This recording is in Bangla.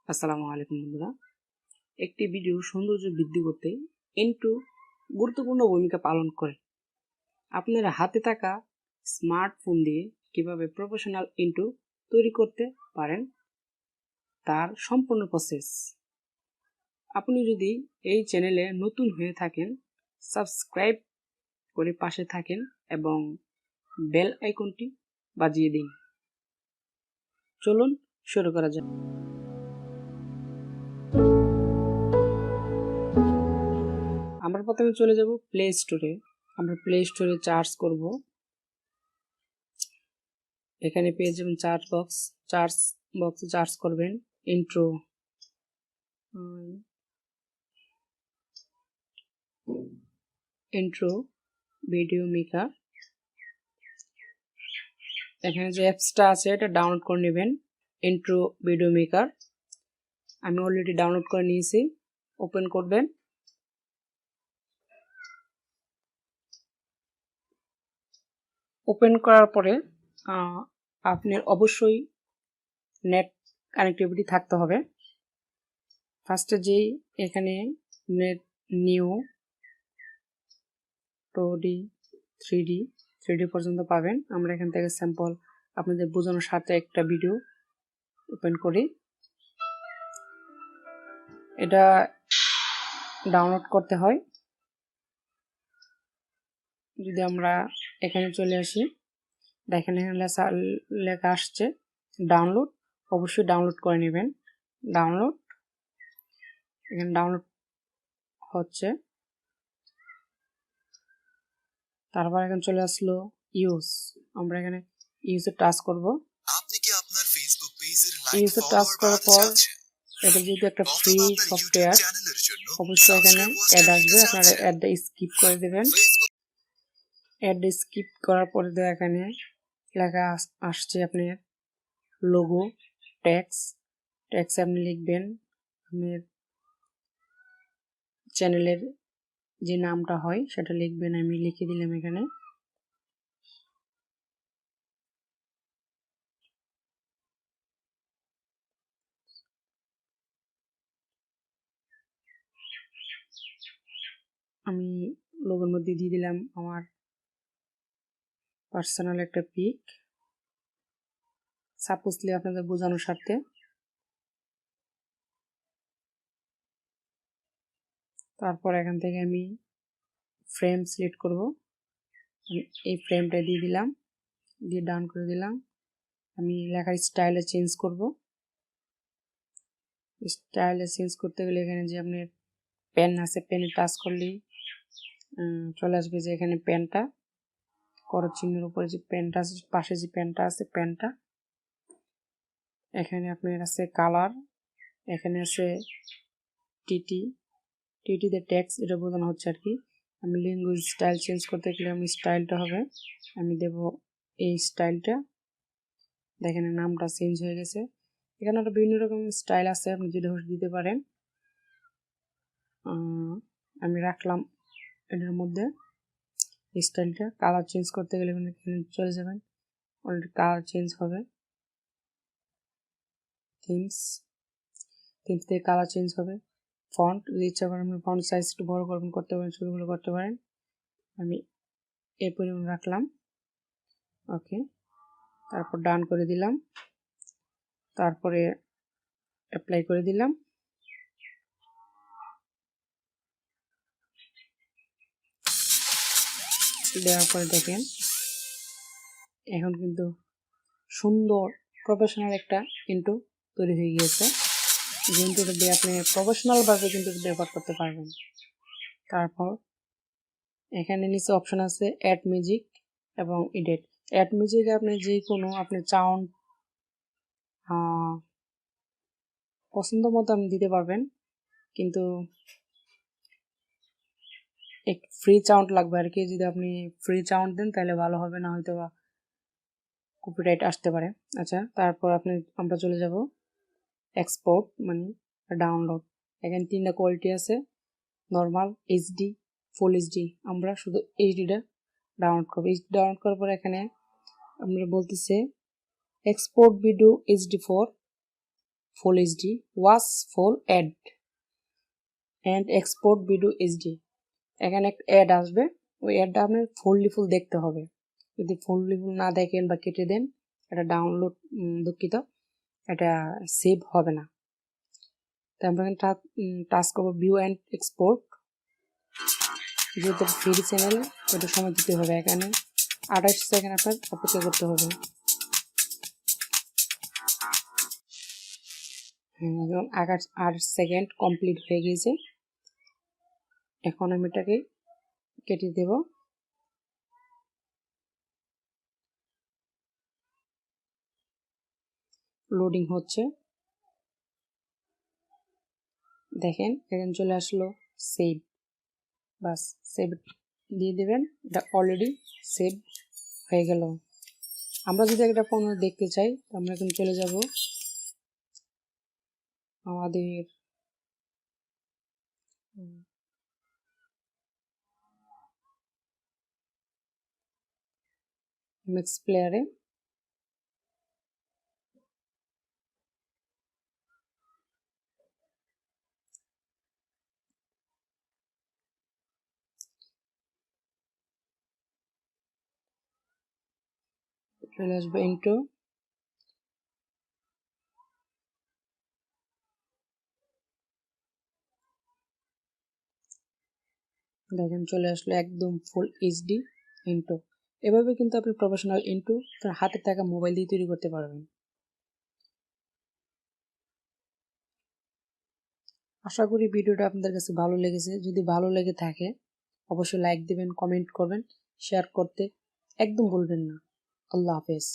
আসসালামু আলাইকুম বন্ধুরা। একটি ভিডিও সৌন্দর্য বৃদ্ধি করতে ইন্ট্রো গুরুত্বপূর্ণ ভূমিকা পালন করে। আপনার হাতে থাকা স্মার্টফোন দিয়ে কিভাবে প্রফেশনাল ইন্ট্রো তৈরি করতে পারেন তার সম্পূর্ণ প্রসেস। আপনি যদি এই চ্যানেলে নতুন হয়ে থাকেন, সাবস্ক্রাইব করে পাশে থাকেন এবং বেল আইকনটি বাজিয়ে দিন। চলুন শুরু করা যাক। আমরা প্রথমে চলে যাব প্লে স্টোরে। আমরা প্লে স্টোরে সার্চ করব, এখানে পেয়ে যাবেন সার্চ বক্সে সার্চ করবেন ইন্ট্রো ভিডিও মেকার। এখানে যে অ্যাপসটা আছে এটা ডাউনলোড করে নেবেন, ইন্ট্রো ভিডিও মেকার। আমি অলরেডি ডাউনলোড করে নিয়েছি। ওপেন করবেন। ওপেন করার পরে আপনার অবশ্যই নেট কানেক্টিভিটি থাকতে হবে। ফার্স্টে যেই এখানে নেট নিউ 2D 3D পর্যন্ত পাবেন। আমরা এখান থেকে স্যাম্পল আপনাদের বোঝানোর সাথে একটা ভিডিও ওপেন করি। এটা ডাউনলোড করতে হয়। যদি আমরা এখানে চলে আসি, দেখেন এখানে লেখা আসছে ডাউনলোড। অবশ্যই ডাউনলোড করে নেবেন। এখানে ডাউনলোড হচ্ছে। তারপর এখানে চলে আসলো ইউজ। আমরা এখানে ইউজে টাচ করব। আপনি কি আপনার ফেসবুক পেজের ইউজে টাচ করার পর এটা যেহেতু একটা ফ্রি সফটওয়্যার, অবশ্যই এখানে অ্যাড আসবে। আপনারা অ্যাডটা স্কিপ করে দেবেন। অ্যাডটা স্কিপ করার পরে এখানে লেখা আসছে আপনার লোগো, ট্যাক্স আপনি লিখবেন আপনার চ্যানেলের যে নামটা হয় সেটা লিখবেন। আমি লিখে দিলাম এখানে। আমি লোগোর মধ্যে দিয়ে দিলাম আমার পার্সোনাল একটা পিক, সাপোজলি আপনাদের বোঝানোর স্বার্থে। তারপর এখান থেকে আমি ফ্রেম সিলেক্ট করব। এই ফ্রেমটা দিয়ে দিলাম, দিয়ে ডাউন করে দিলাম। আমি লেখার স্টাইলে চেঞ্জ করব। স্টাইলে চেঞ্জ করতে গেলে এখানে যে আপনার পেন আছে, পেনে টাচ করলেই চলে আসবে যে এখানে পেনটা, করো চিহ্নের উপরে যে পেনটা আছে, পাশে যে পেনটা আছে পেনটা। এখানে আপনার আছে কালার, এখানে আছে টিটিতে ট্যাক্স, এটা বোঝানো হচ্ছে আর কি। আমি ল্যাঙ্গুয়েজ স্টাইল চেঞ্জ করতে গেলে আমি স্টাইলটা হবে, আমি দেব এই স্টাইলটা। দেখেন নামটা চেঞ্জ হয়ে গেছে। এখানে আরো বিভিন্ন রকম স্টাইল আছে, আপনি যেটা দিতে পারেন। আমি রাখলাম এটার মধ্যে স্টাইলটা। কালার চেঞ্জ করতে গেলে এখানে চলে যাবেন, অলরেডি কালার চেঞ্জ হবে। থিমস থেকে কালার চেঞ্জ হবে। ফন্ট যদি ইচ্ছা করেন আপনি ফন্ট সাইজ একটু বড় করবেন, করতে পারেন, ছোটগুলো করতে পারেন। আমি এই পরিমাণ রাখলাম। ওকে, তারপর ডান করে দিলাম, তারপরে অ্যাপ্লাই করে দিলাম। দেওয়ার পরে দেখেন এখন কিন্তু সুন্দর প্রফেশনাল একটা ইন্ট্রো তৈরি হয়ে গিয়েছে। যে ইন্ট্রোটা দিয়ে আপনি প্রফেশনালভাবে কিন্তু ব্যবহার করতে পারবেন। তারপর এখানে নিচে অপশন আছে অ্যাড মিউজিক এবং এডিট। অ্যাড মিউজিকে আপনি যে কোনো আপনি সাউন্ড পছন্দ মতো আপনি দিতে পারবেন, কিন্তু এক ফ্রি সাউন্ড লাগবে আর কি। যদি আপনি ফ্রি সাউন্ড দেন তাহলে ভালো হবে, না হয়তো বা কপিরাইট আসতে পারে। আচ্ছা, তারপর আমরা চলে যাব এক্সপোর্ট মানে ডাউনলোড। এখানে 3টা কোয়ালিটি আছে, নর্মাল, এইচডি, ফুল এইচডি। আমরা শুধু এইচডিটা ডাউনলোড করবো। এইচডি ডাউনলোড করার পর এখানে আমরা বলতেছে export video HD 4 full HD, watch full ad and export video HD. এখানে একটা অ্যাড আসবে, ওই অ্যাডটা আপনার ফুললি ফুল দেখতে হবে। যদি ফুললি ফুল না দেখেন বা কেটে দেন, এটা ডাউনলোড দুঃখিত, এটা সেভ হবে না। তাই আমরা এখানে টাচ করবো ভিউ অ্যান্ড এক্সপোর্ট। যেহেতু ফ্রি চ্যানেল, একটু সময় দিতে হবে। এখানে 28 সেকেন্ড আপনার অপেক্ষা করতে হবে। যেমন 28 সেকেন্ড কমপ্লিট হয়ে গিয়েছে। এখন আমি এটাকে কেটে দেব। লোডিং হচ্ছে, দেখেন এখানে চলে আসলো সেভ। বাস, সেভ দিয়ে দেবেন, এটা অলরেডি সেভ হয়ে গেল। আমরা যদি একটা পণ্য দেখতে চাই, আমরা এখন চলে যাব আমাদের এমএক্স প্লেয়ারে। চলে আসবো ইন্টু, দেখেন চলে আসলো একদম ফুল এইচডি ইন্টু। এভাবে কিন্তু আপনি প্রফেশনাল ইন্টু আপনার হাতে থাকা মোবাইল দিয়ে তৈরি করতে পারবেন। আশা করি ভিডিওটা আপনাদের কাছে ভালো লেগেছে। যদি ভালো লেগে থাকে অবশ্যই লাইক দিবেন, কমেন্ট করবেন, শেয়ার করতে একদম ভুলবেন না। আল্লাহ হাফেজ।